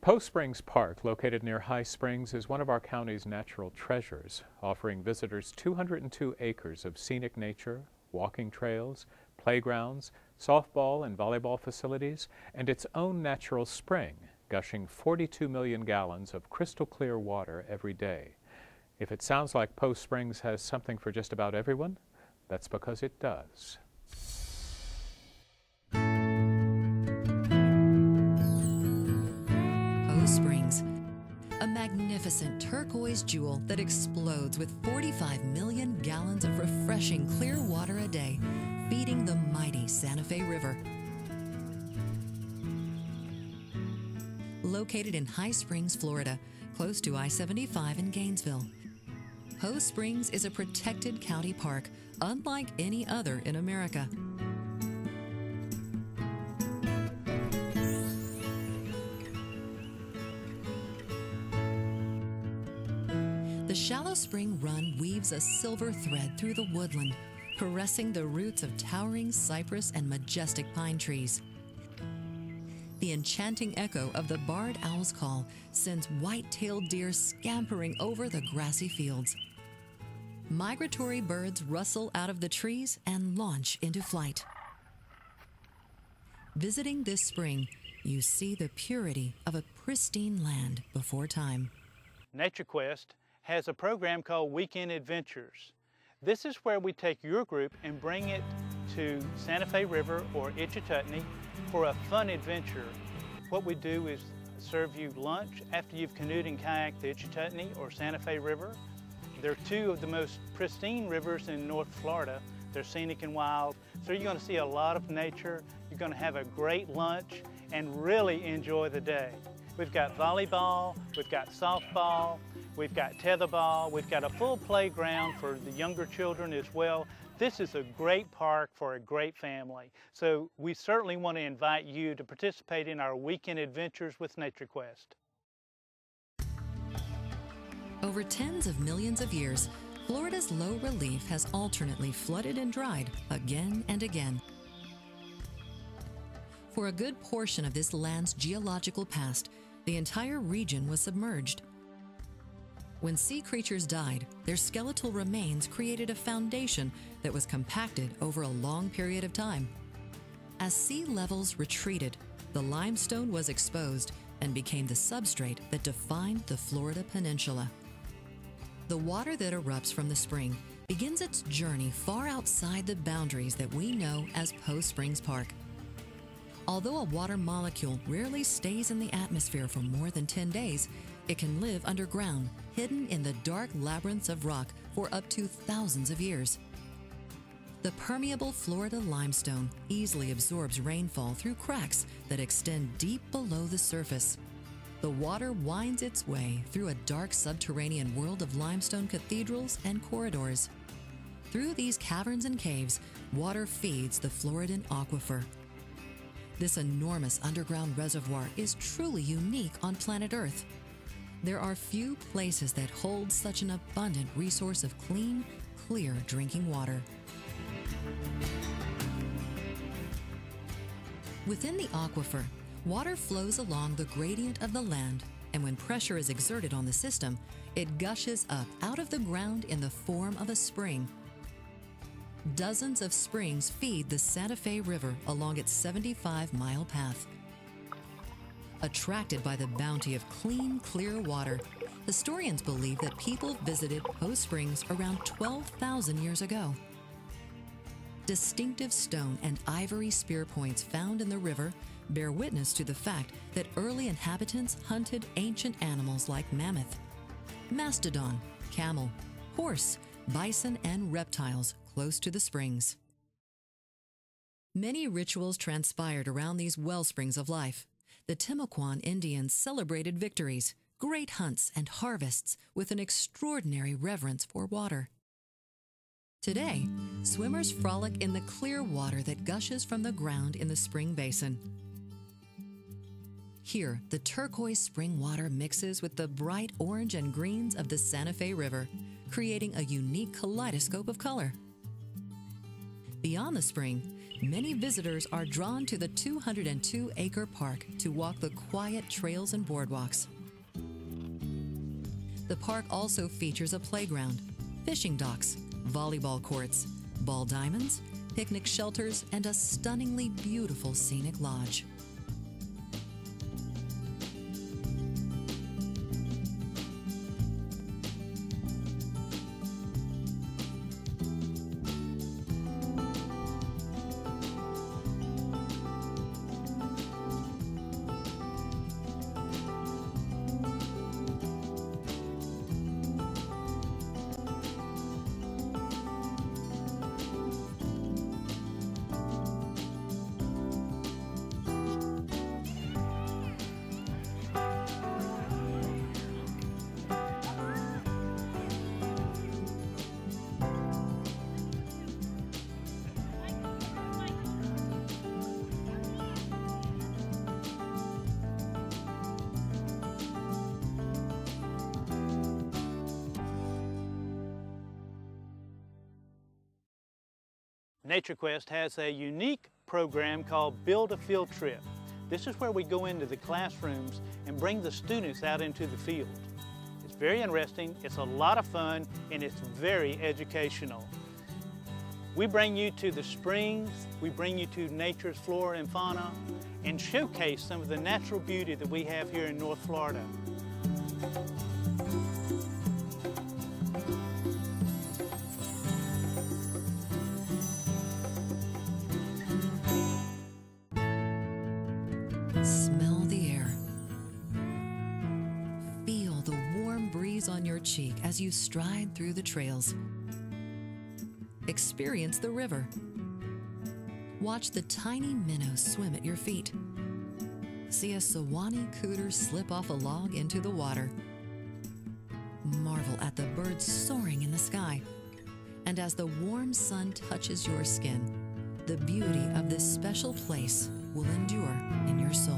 Poe Springs Park, located near High Springs, is one of our county's natural treasures, offering visitors 202 acres of scenic nature, walking trails, playgrounds, softball and volleyball facilities, and its own natural spring, gushing 42 million gallons of crystal clear water every day. If it sounds like Poe Springs has something for just about everyone, that's because it does. Poe Springs, a magnificent turquoise jewel that explodes with 45 million gallons of refreshing clear water a day, feeding the mighty Santa Fe River. Located in High Springs, Florida, close to I-75 in Gainesville, Poe Springs is a protected county park, unlike any other in America. The shallow spring run weaves a silver thread through the woodland, caressing the roots of towering cypress and majestic pine trees. The enchanting echo of the barred owl's call sends white-tailed deer scampering over the grassy fields. Migratory birds rustle out of the trees and launch into flight. Visiting this spring, you see the purity of a pristine land before time. NatureQuest has a program called Weekend Adventures. This is where we take your group and bring it to Santa Fe River or Itchituttony for a fun adventure. What we do is serve you lunch after you've canoed and kayaked the Itchituttony or Santa Fe River. They're two of the most pristine rivers in North Florida. They're scenic and wild, so you're going to see a lot of nature. You're going to have a great lunch and really enjoy the day. We've got volleyball, we've got softball, we've got tetherball, we've got a full playground for the younger children as well. This is a great park for a great family. So we certainly want to invite you to participate in our weekend adventures with NatureQuest. Over tens of millions of years, Florida's low relief has alternately flooded and dried again and again. For a good portion of this land's geological past, the entire region was submerged. When sea creatures died, their skeletal remains created a foundation that was compacted over a long period of time. As sea levels retreated, the limestone was exposed and became the substrate that defined the Florida Peninsula. The water that erupts from the spring begins its journey far outside the boundaries that we know as Poe Springs Park. Although a water molecule rarely stays in the atmosphere for more than 10 days, it can live underground, hidden in the dark labyrinths of rock for up to thousands of years. The permeable Florida limestone easily absorbs rainfall through cracks that extend deep below the surface. The water winds its way through a dark subterranean world of limestone cathedrals and corridors. Through these caverns and caves, water feeds the Floridan aquifer. This enormous underground reservoir is truly unique on planet Earth. There are few places that hold such an abundant resource of clean, clear drinking water. Within the aquifer, water flows along the gradient of the land, and when pressure is exerted on the system, it gushes up out of the ground in the form of a spring. Dozens of springs feed the Santa Fe River along its 75-mile path. Attracted by the bounty of clean, clear water, historians believe that people visited Poe Springs around 12,000 years ago. Distinctive stone and ivory spear points found in the river bear witness to the fact that early inhabitants hunted ancient animals like mammoth, mastodon, camel, horse, bison, and reptiles close to the springs. Many rituals transpired around these wellsprings of life. The Timucuan Indians celebrated victories, great hunts, and harvests with an extraordinary reverence for water. Today, swimmers frolic in the clear water that gushes from the ground in the spring basin. Here, the turquoise spring water mixes with the bright orange and greens of the Santa Fe River, creating a unique kaleidoscope of color. Beyond the spring, Many visitors are drawn to the 202-acre park to walk the quiet trails and boardwalks. The park also features a playground, fishing docks, volleyball courts, ball diamonds, picnic shelters, and a stunningly beautiful scenic lodge. NatureQuest has a unique program called Build a Field Trip. This is where we go into the classrooms and bring the students out into the field. It's very interesting, it's a lot of fun, and it's very educational. We bring you to the springs, we bring you to nature's flora and fauna, and showcase some of the natural beauty that we have here in North Florida. Smell the air. Feel the warm breeze on your cheek as you stride through the trails. Experience the river. Watch the tiny minnows swim at your feet. See a Sewanee cooter slip off a log into the water. Marvel at the birds soaring in the sky. And as the warm sun touches your skin, the beauty of this special place will endure in your soul.